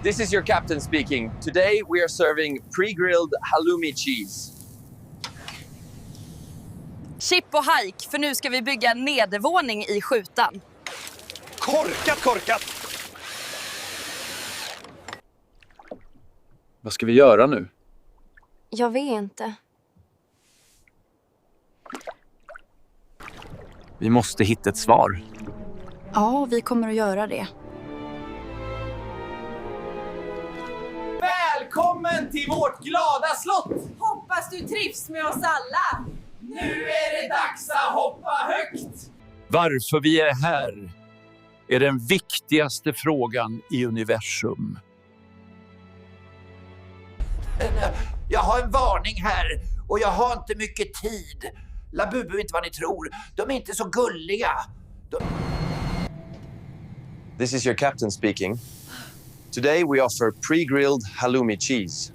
This is your captain speaking. Today we are serving pre-grilled halloumi cheese. Chip och hike, för nu ska vi bygga en nedervåning i skjutan. Korkat! Vad ska vi göra nu? Jag vet inte. Vi måste hitta ett svar. Ja, vi kommer att göra det. Välkommen till vårt glada slott! Hoppas du trivs med oss alla. Nu är det dags att hoppa högt! Varför vi är här är den viktigaste frågan i universum. Jag har en varning här och jag har inte mycket tid. Labubu är inte vad ni tror. De är inte så gulliga. This is your captain speaking. Today we offer pre-grilled halloumi cheese.